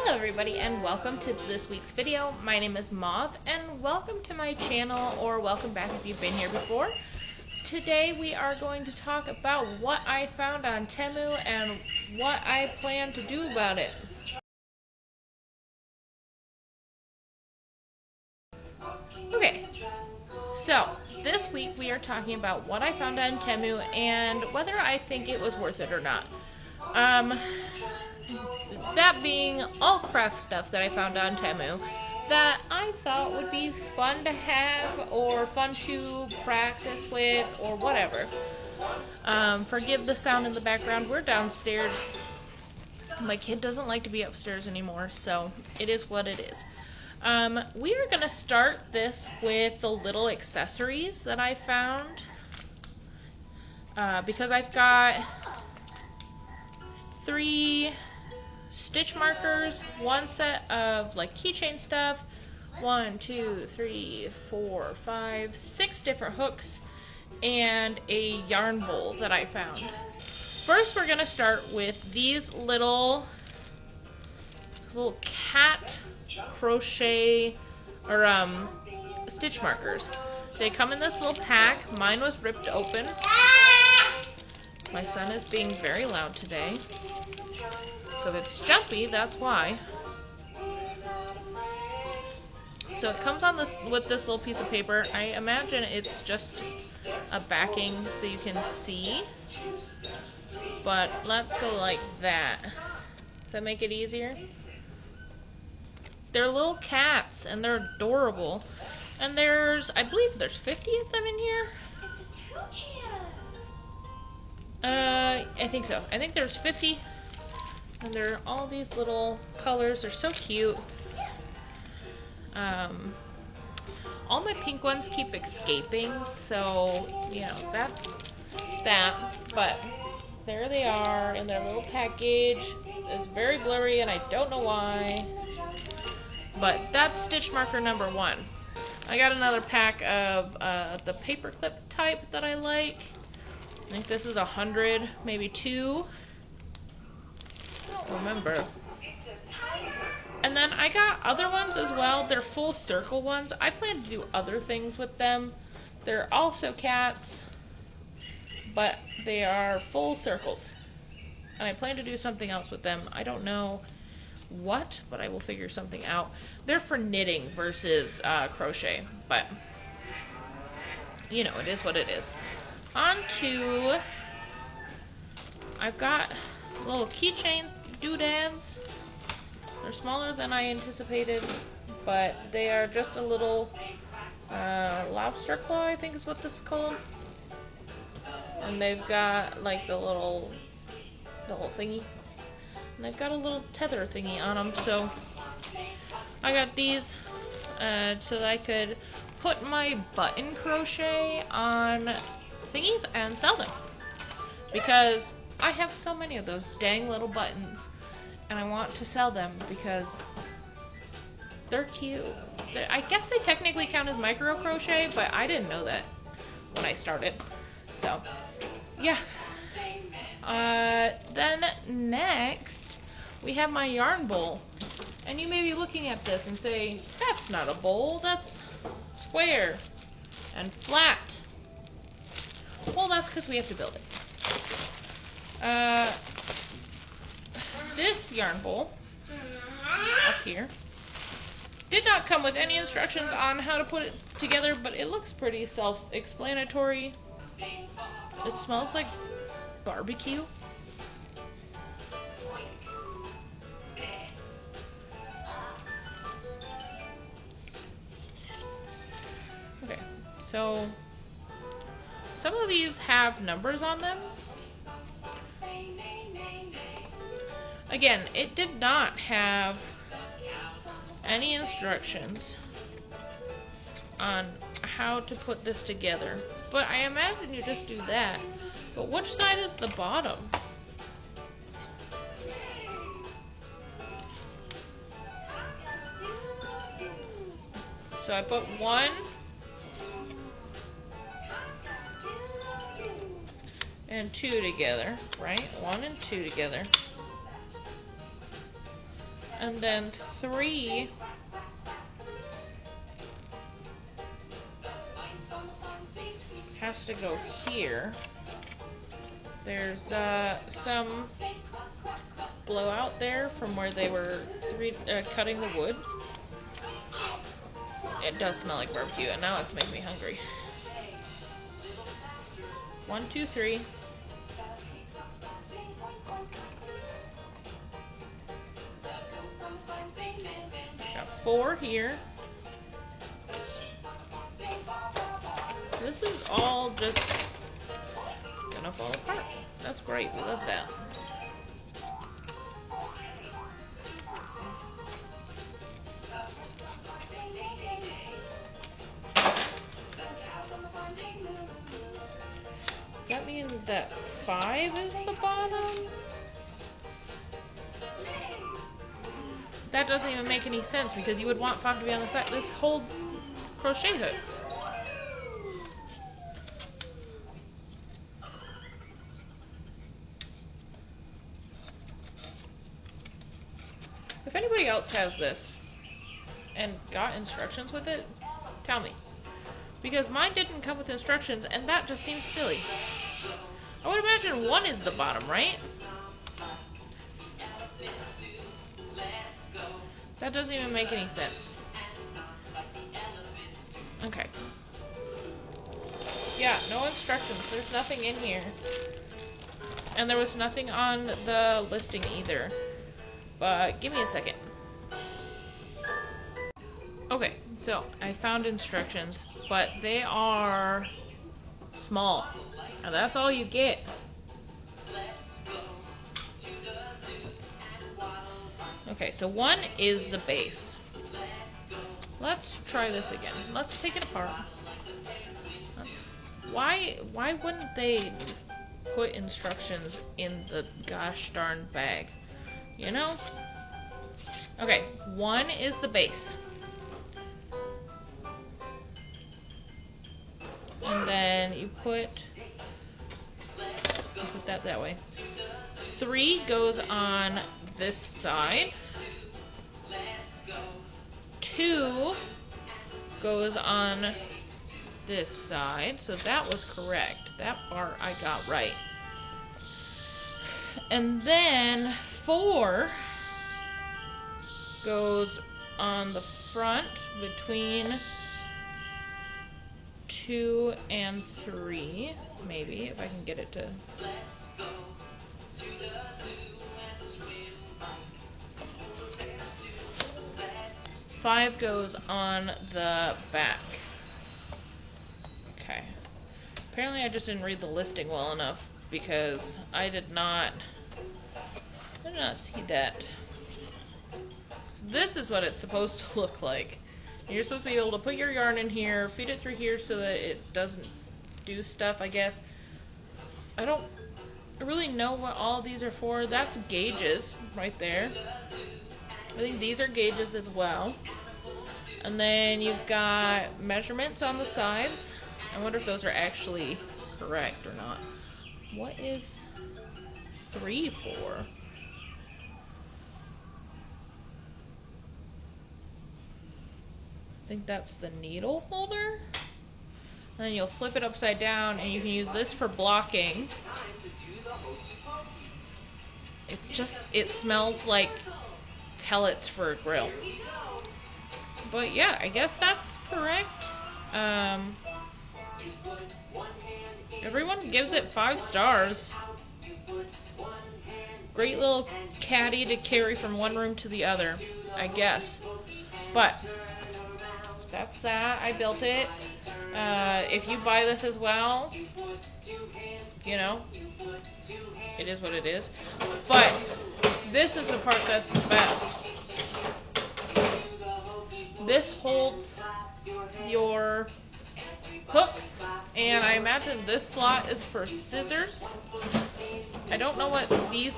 Hello everybody and welcome to this week's video. My name is Moth and welcome to my channel, or welcome back if you've been here before. Today we are going to talk about what I found on Temu and what I plan to do about it. Okay, so this week we are talking about what I found on Temu and whether I think it was worth it or not. That being all craft stuff that I found on Temu that I thought would be fun to have or fun to practice with or whatever. Forgive the sound in the background. We're downstairs. My kid doesn't like to be upstairs anymore, so it is what it is. We are going to start this with the little accessories that I found because I've got 3 stitch markers, 1 set of like keychain stuff, 1, 2, 3, 4, 5, 6 different hooks, and a yarn bowl that I found. First we're going to start with these little cat crochet or stitch markers. They come in this little pack. Mine was ripped open. My son is being very loud today. So if it's jumpy, that's why. So it comes on this with this little piece of paper. I imagine it's just a backing so you can see. But let's go like that. Does that make it easier? They're little cats and they're adorable. And I believe there's 50 of them in here. I think so. I think there's 50. And they're all these little colors. They're so cute. All my pink ones keep escaping, so, you know, that's that. But there they are in their little package. It's very blurry and I don't know why. But that's stitch marker number 1. I got another pack of the paperclip type that I like. I think this is 100, maybe 2. I don't remember. And then I got other ones as well. They're full circle ones. I plan to do other things with them. They're also cats, but they are full circles. And I plan to do something else with them. I don't know what, but I will figure something out. They're for knitting versus crochet, but you know, it is what it is. On to, I've got little keychain doodads. They're smaller than I anticipated, but they are just a little lobster claw, I think is what this is called. And they've got like the little thingy. And they've got a little tether thingy on them, so I got these so that I could put my button crochet on thingies and sell them. Because I have so many of those dang little buttons, and I want to sell them because they're cute. I guess they technically count as micro crochet, but I didn't know that when I started. So, yeah. Then next, we have my yarn bowl. And you may be looking at this and say, that's not a bowl, that's square and flat. Well, that's because we have to build it. This yarn bowl up here did not come with any instructions on how to put it together, but it looks pretty self-explanatory. It smells like barbecue. Okay, so some of these have numbers on them. Again, it did not have any instructions on how to put this together, but I imagine you just do that. But which side is the bottom? So I put 1 and 2 together, right? 1 and 2 together. And then 3 has to go here. There's some blowout there from where they were cutting the wood. It does smell like barbecue, and now it's making me hungry. 1, 2, 3. Got 4 here. This is all just gonna fall apart. That's great. We love that. Does that mean that 5 is the bottom? That doesn't even make any sense because you would want 5 to be on the side. This holds crochet hooks. If anybody else has this and got instructions with it, tell me. Because mine didn't come with instructions, and that just seems silly. I would imagine 1 is the bottom, right? That doesn't even make any sense. Okay. Yeah, no instructions. There's nothing in here. And there was nothing on the listing either. But give me a second. Okay, so I found instructions, but they are small. And that's all you get. Okay, so 1 is the base. Let's try this again. Let's take it apart. Why wouldn't they put instructions in the gosh darn bag? You know? Okay, 1 is the base. And then you put that way. 3 goes on this side. 2 goes on this side. So that was correct. That part I got right. And then 4 goes on the front between 2 and 3, maybe, if I can get it to... 5 goes on the back. Okay. Apparently I just didn't read the listing well enough because I did not see that. So this is what it's supposed to look like. You're supposed to be able to put your yarn in here, feed it through here so that it doesn't do stuff, I guess. I don't really know what all these are for. That's gauges right there. I think these are gauges as well. And then you've got measurements on the sides. I wonder if those are actually correct or not. What is 3 for? I think that's the needle holder. And then you'll flip it upside down and you can use this for blocking. It smells like pellets for a grill. But yeah, I guess that's correct. Everyone gives it 5 stars. Great little caddy to carry from one room to the other, I guess. But that's that. I built it. If you buy this as well, you know, it is what it is. But this is the part that's the best. This holds your hooks, and I imagine this slot is for scissors. I don't know what these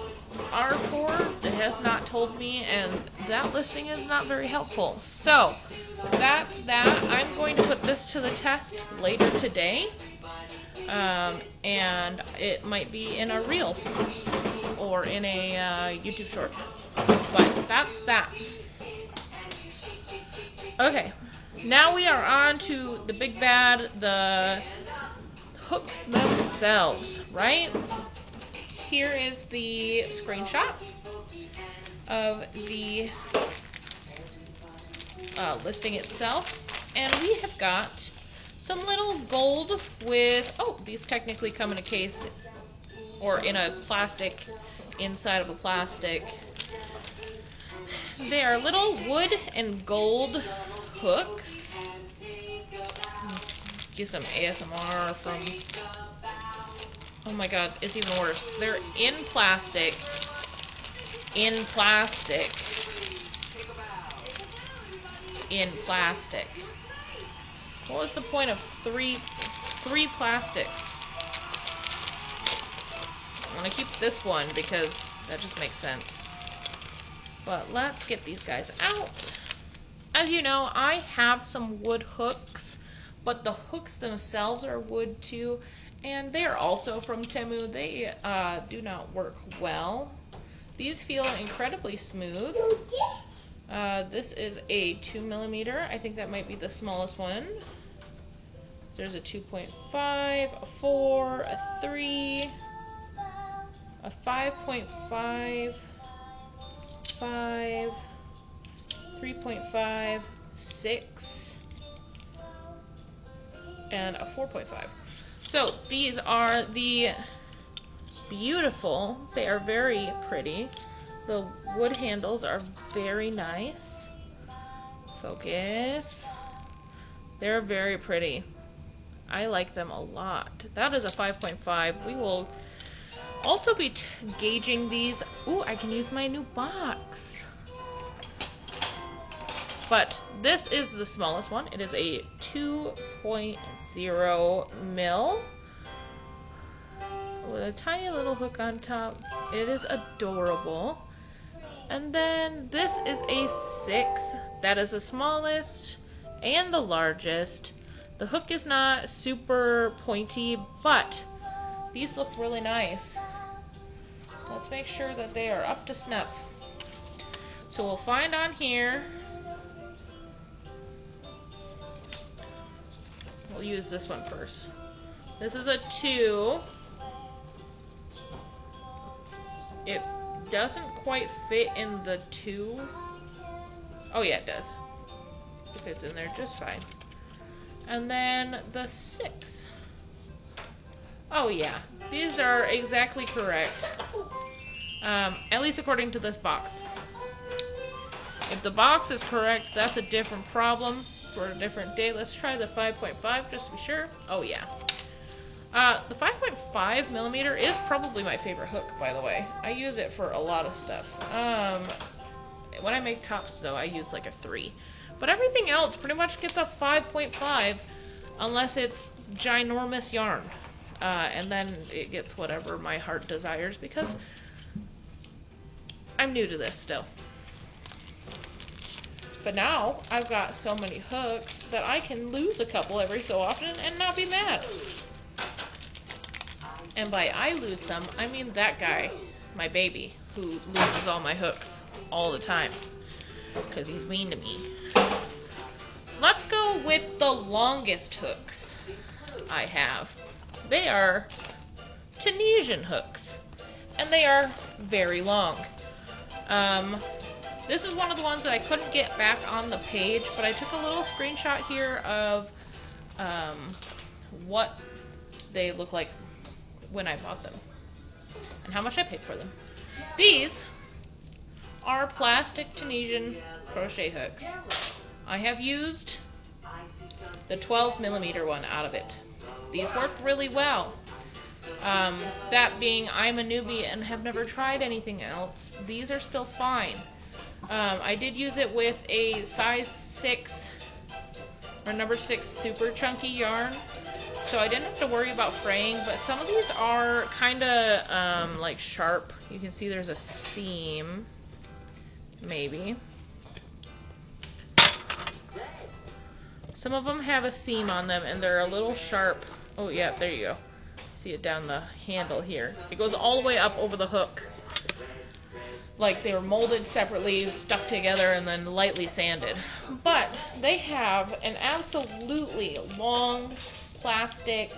are for. It has not told me, and that listing is not very helpful. So that's that. I'm going to put this to the test later today, and it might be in a reel or in a YouTube short. But that's that. Okay, now we are on to the big bad, the hooks themselves, right? Here is the screenshot of the listing itself, and we have got some little gold with, oh, these technically come in a case or in a plastic, inside of a plastic. They are little wood and gold hooks. Get some ASMR from, oh my god, it's even worse. They're in plastic. In plastic. In plastic. What was the point of three plastics? I'm gonna keep this one because that just makes sense. But let's get these guys out. As you know, I have some wood hooks, but the hooks themselves are wood too, and they are also from Temu. They do not work well. These feel incredibly smooth. This is a 2mm. I think that might be the smallest one. There's a 2.5, a 4, a 3, a 5.5, 5, 3.5, 6, and a 4.5. So these are the beautiful, they are very pretty. The wood handles are very nice. Focus. They're very pretty. I like them a lot. That is a 5.5. We will also be gauging these. Ooh, I can use my new box. But this is the smallest one. It is a 2.0 mil with a tiny little hook on top. It is adorable. And then this is a 6. That is the smallest and the largest. The hook is not super pointy, but these look really nice. Let's make sure that they are up to snuff. So we'll find on here. We'll use this one first. This is a 2. It doesn't quite fit in the 2. Oh yeah, it does. It fits in there just fine. And then the 6. Oh yeah, these are exactly correct. At least according to this box. If the box is correct, that's a different problem for a different day. Let's try the 5.5 just to be sure. Oh yeah. The 5.5mm is probably my favorite hook, by the way. I use it for a lot of stuff. When I make tops, though, I use like a 3. But everything else pretty much gets a 5.5 unless it's ginormous yarn. And then it gets whatever my heart desires because I'm new to this still. But now I've got so many hooks that I can lose a couple every so often and not be mad. And by I lose some, I mean that guy, my baby, who loses all my hooks all the time because he's mean to me. Let's go with the longest hooks I have. They are Tunisian hooks, and they are very long. This is one of the ones that I couldn't get back on the page, but I took a little screenshot here of what they look like when I bought them and how much I paid for them. These are plastic Tunisian crochet hooks. I have used the 12mm one out of it. These work really well. That being, I'm a newbie and have never tried anything else. These are still fine. I did use it with a size 6 or number 6 super chunky yarn, so I didn't have to worry about fraying, but some of these are kind of like sharp. You can see there's a seam, maybe. Some of them have a seam on them and they're a little sharp. Oh yeah, there you go. See it down the handle here. It goes all the way up over the hook. like they were molded separately, stuck together, and then lightly sanded. But they have an absolutely long plastic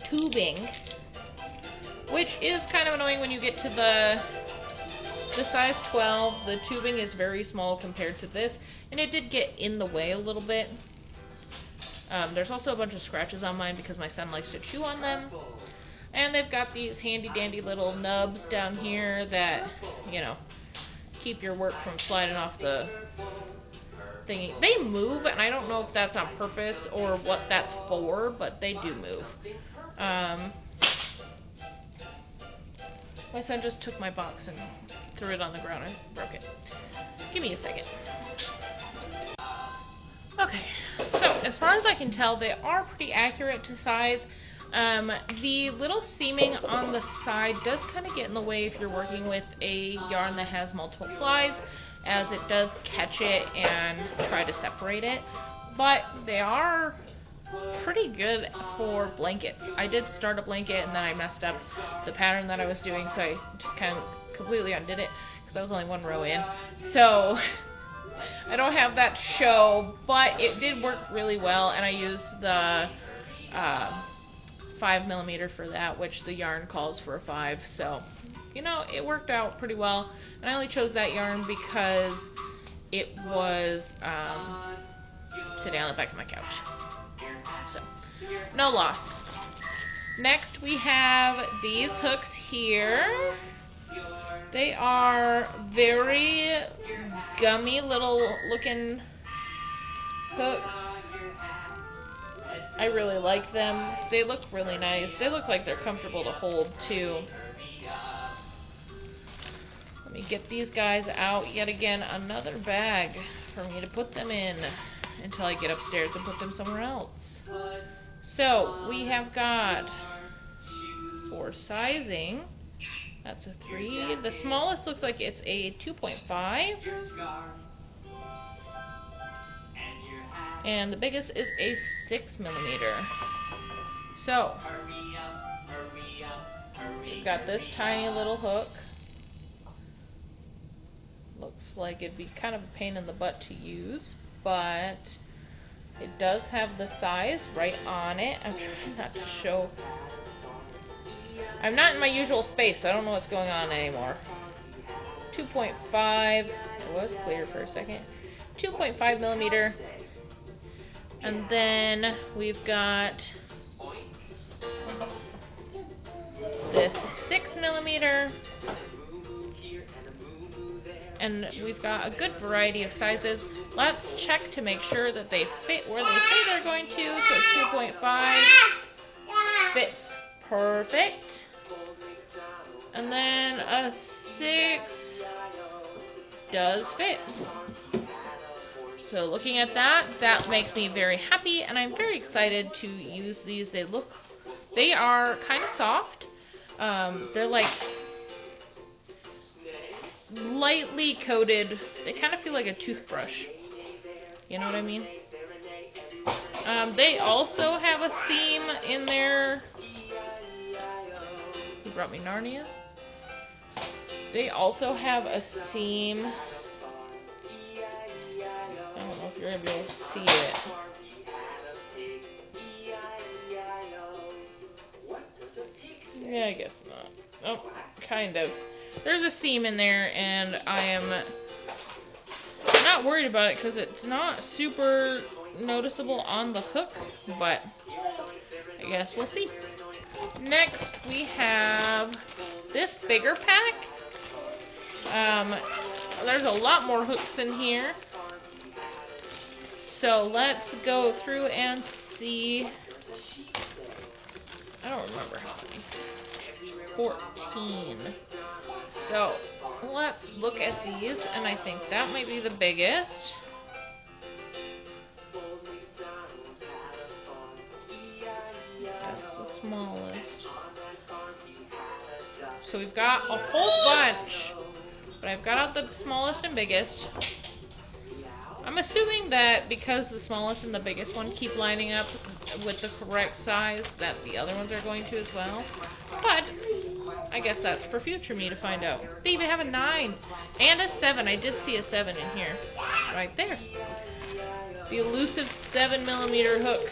tubing, which is kind of annoying when you get to the size 12. The tubing is very small compared to this, and it did get in the way a little bit. There's also a bunch of scratches on mine because my son likes to chew on them. And they've got these handy dandy little nubs down here that, you know, keep your work from sliding off the thingy. They move, and I don't know if that's on purpose or what that's for, but they do move. My son just took my box and threw it on the ground and broke it. Give me a second. Okay, so as far as I can tell, they are pretty accurate to size. The little seaming on the side does kind of get in the way if you're working with a yarn that has multiple plies, as it does catch it and try to separate it. But they are pretty good for blankets. I did start a blanket and then I messed up the pattern that I was doing, so I just kind of completely undid it because I was only one row in. So I don't have that to show, but it did work really well, and I used the 5mm for that, which the yarn calls for a 5, so you know, it worked out pretty well. And I only chose that yarn because it was sitting on the back of my couch, so no loss. Next we have these hooks here. They are very gummy little looking hooks. I really like them. They look really nice. They look like they're comfortable to hold too. Let me get these guys out. Yet again, another bag for me to put them in until I get upstairs and put them somewhere else. So we have got for sizing. That's a 3. The smallest looks like it's a 2.5. And the biggest is a 6mm. So, we've got this tiny little hook. Looks like it'd be kind of a pain in the butt to use, but it does have the size right on it. I'm trying not to show. I'm not in my usual space, so I don't know what's going on anymore. 2.5. It was clear for a second. 2.5mm. And then we've got this 6mm. And we've got a good variety of sizes. Let's check to make sure that they fit where they say they're going to. So 2.5 fits perfect. And then a 6 does fit. So looking at that, that makes me very happy, and I'm very excited to use these. They are kind of soft. They're like lightly coated. They kind of feel like a toothbrush. You know what I mean? They also have a seam in there. Who brought me Narnia? They also have a seam. I don't know if you're going to be able to see it. Yeah, I guess not. Oh, kind of. There's a seam in there, and I am not worried about it because it's not super noticeable on the hook, but I guess we'll see. Next, we have this bigger pack. There's a lot more hooks in here. So let's go through and see. I don't remember how many. 14. So let's look at these, and I think that might be the biggest. That's the smallest. So we've got a whole bunch, but I've got out the smallest and biggest. I'm assuming that because the smallest and the biggest one keep lining up with the correct size, that the other ones are going to as well. But I guess that's for future me to find out. They even have a 9 and a 7. I did see a 7 in here. Right there. The elusive 7mm hook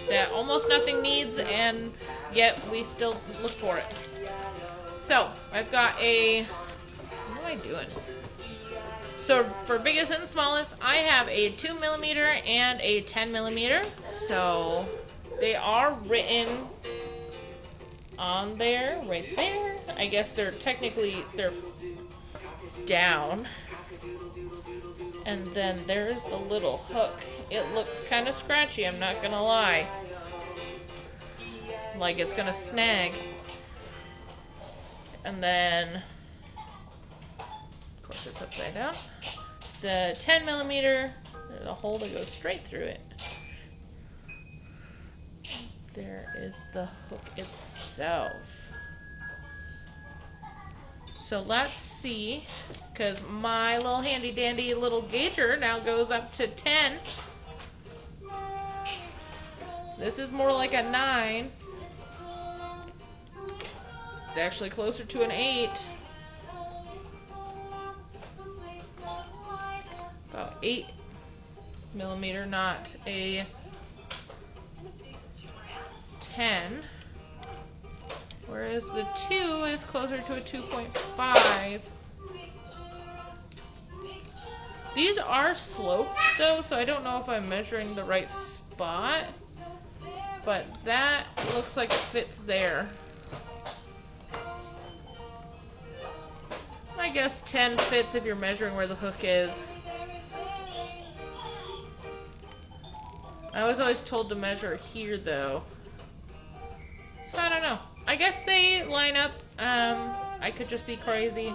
that almost nothing needs, and yet we still look for it. So, I've got a... What am I doing? So, for biggest and smallest, I have a 2mm and a 10mm. So, they are written on there, right there. I guess they're down. And then there's the little hook. It looks kind of scratchy, I'm not gonna lie. Like it's gonna snag. And then, of course it's upside down. The 10mm, there's a hole that goes straight through it. There is the hook itself. So let's see, because my little handy dandy little gauger now goes up to 10. This is more like a 9. It's actually closer to an 8. About 8mm, not a 10. Whereas the 2 is closer to a 2.5. These are sloped though, so I don't know if I'm measuring the right spot. But that looks like it fits there. I guess 10 fits if you're measuring where the hook is. I was always told to measure here though. So I don't know. I guess they line up. I could just be crazy.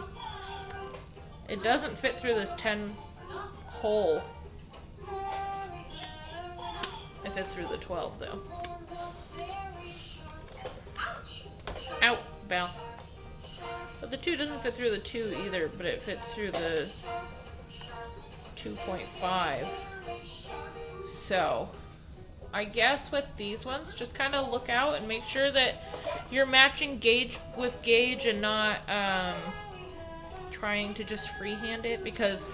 It doesn't fit through this 10 hole. It fits through the 12 though. Ow, Belle. But the 2 doesn't fit through the 2 either, but it fits through the 2.5. So, I guess with these ones, just kind of look out and make sure that you're matching gauge with gauge and not trying to just freehand it, because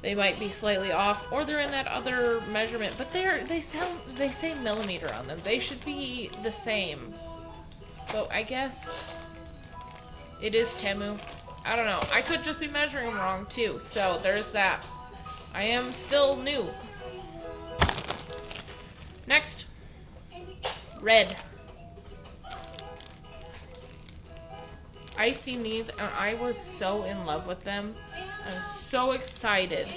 they might be slightly off, or they're in that other measurement, but they say millimeter on them. They should be the same. So I guess it is Temu. I don't know. I could just be measuring them wrong too. So there's that. I am still new. Next, red. I seen these and I was so in love with them. I'm so excited.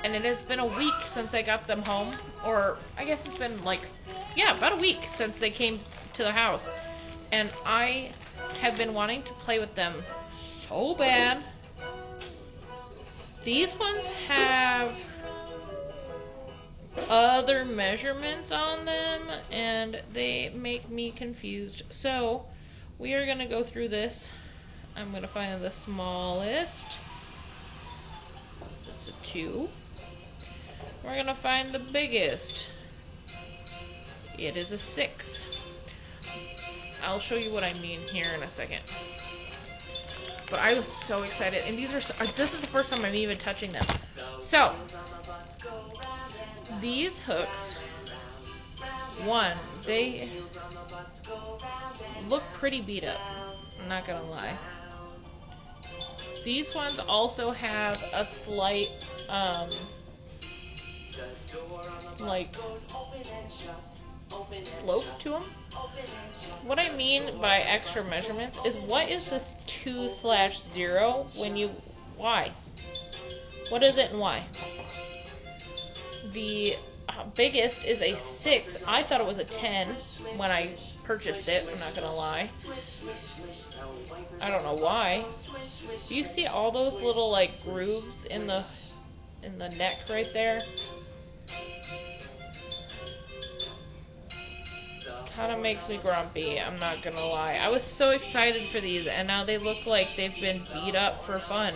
And it has been a week since I got them home. Or I guess it's been like, yeah, about a week since they came to the house. And I have been wanting to play with them so bad. These ones have other measurements on them and they make me confused. So we are going to go through this. I'm going to find the smallest. It's a 2. We're going to find the biggest. It is a 6. I'll show you what I mean here in a second. But I was so excited, and this is the first time I'm even touching them. So, these hooks, one, they look pretty beat up, I'm not gonna lie. These ones also have a slight, like, slope to them. What I mean by extra measurements is, what is this 2/0 when you, why? What is it and why? The biggest is a 6. I thought it was a 10 when I purchased it, I'm not gonna lie. I don't know why. Do you see all those little like grooves in the neck right there? Kind of makes me grumpy, I'm not gonna lie. I was so excited for these, and now they look like they've been beat up for fun.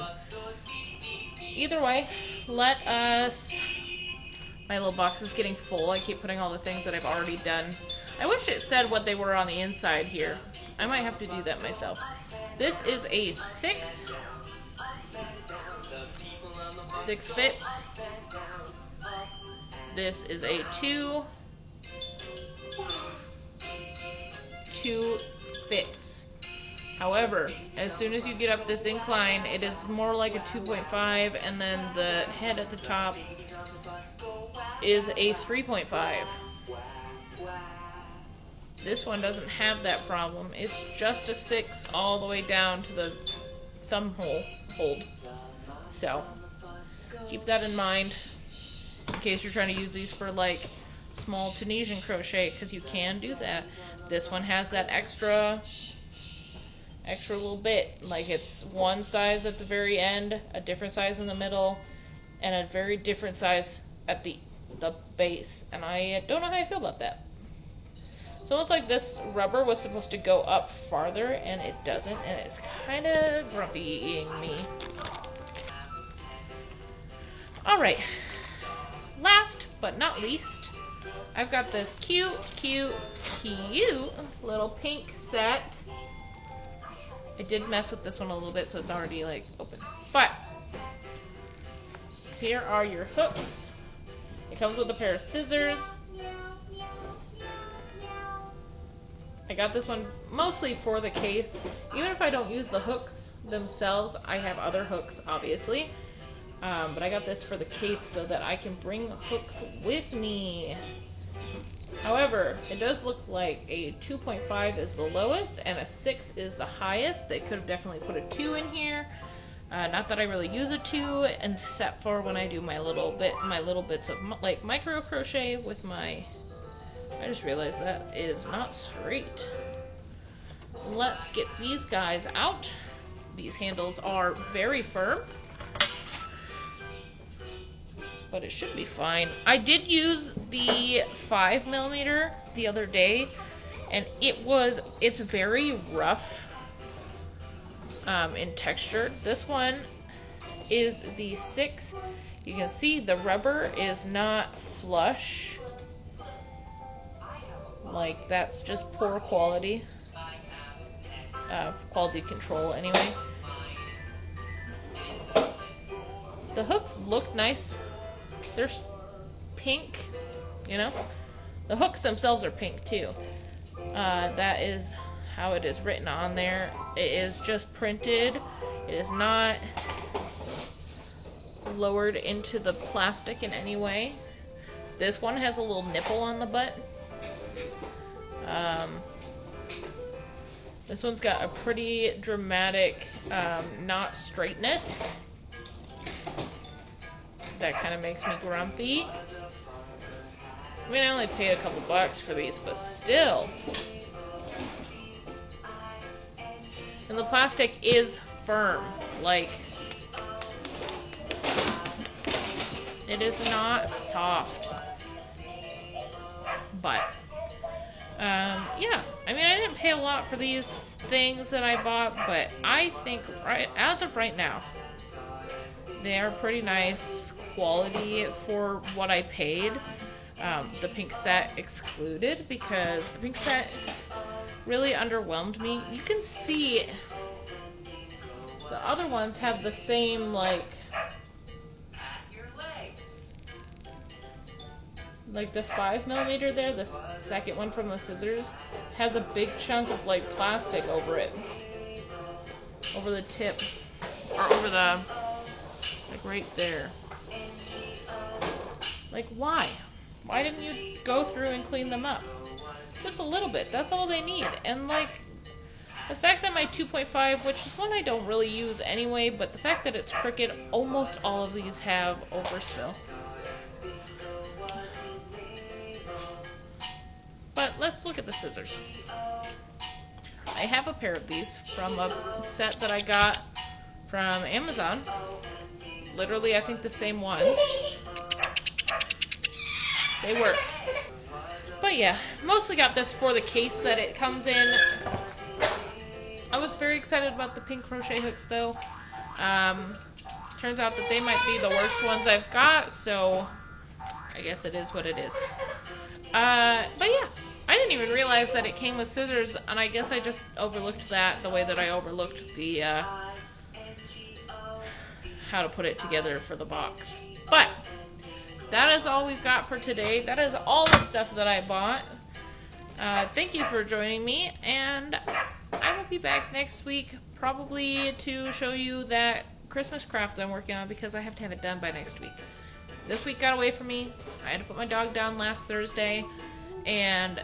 Either way, let us... My little box is getting full. I keep putting all the things that I've already done I wish it said what they were on the inside here. I might have to do that myself. This is a 6. 6 fits. This is a 2. 2 fits. However, as soon as you get up this incline, it is more like a 2.5, and then the head at the top is a 3.5. This one doesn't have that problem. It's just a 6 all the way down to the thumb hold. So, keep that in mind in case you're trying to use these for like small Tunisian crochet, because you can do that. This one has that extra little bit, like it's one size at the very end, a different size in the middle, and a very different size at the base, and I don't know how I feel about that. It's almost like this rubber was supposed to go up farther, and it doesn't, and it's kind of grumpying me. Alright, last but not least, I've got this cute little pink set. I did mess with this one a little bit, so it's already like open. But here are your hooks. It comes with a pair of scissors. I got this one mostly for the case. Even if I don't use the hooks themselves, I have other hooks, obviously. But I got this for the case so that I can bring hooks with me. However, it does look like a 2.5 is the lowest and a 6 is the highest. They could have definitely put a 2 in here. Not that I really use a 2, except for when I do my little bits of like micro crochet with my. I just realized that is not straight. Let's get these guys out. These handles are very firm, but it should be fine. I did use the 5mm the other day, and it's very rough in texture. This one is the 6. You can see the rubber is not flush. Like, that's just poor quality. Quality control, anyway. The hooks look nice. They're pink, you know. The hooks themselves are pink too. That is how it is written on there. It is just printed. It is not lowered into the plastic in any way. This one has a little nipple on the butt. This one's got a pretty dramatic knot straightness. That kind of makes me grumpy. I mean, I only paid a couple bucks for these, but still. And the plastic is firm. Like, it is not soft. But, yeah. I mean, I didn't pay a lot for these things that I bought, but I think, as of right now, they are pretty nice quality for what I paid. The pink set excluded, because the pink set really underwhelmed me. You can see the other ones have the same, like the 5mm there, the second one from the scissors, has a big chunk of like plastic over it, over the tip, or over the, like right there. Like, why? Why didn't you go through and clean them up? Just a little bit. That's all they need. And like, the fact that my 2.5, which is one I don't really use anyway, but the fact that it's crooked, almost all of these have overspill. But let's look at the scissors. I have a pair of these from a set that I got from Amazon. Literally, I think the same one. They work. But yeah, mostly got this for the case that it comes in. I was very excited about the pink crochet hooks though. Turns out that they might be the worst ones I've got, so I guess it is what it is. But yeah, I didn't even realize that it came with scissors, and I guess I just overlooked that the way that I overlooked the how to put it together for the box. But that is all we've got for today. That is all the stuff that I bought. Thank you for joining me, and I will be back next week probably to show you that Christmas craft that I'm working on, because I have to have it done by next week. This week got away from me. I had to put my dog down last Thursday, and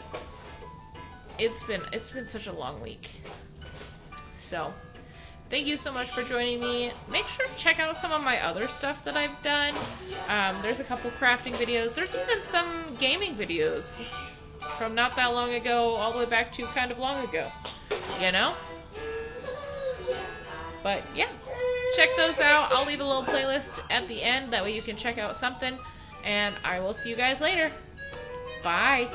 it's been such a long week. So thank you so much for joining me. Make sure to check out some of my other stuff that I've done. There's a couple crafting videos. There's even some gaming videos from not that long ago all the way back to kind of long ago, you know? But yeah, check those out. I'll leave a little playlist at the end. That way you can check out something. And I will see you guys later. Bye.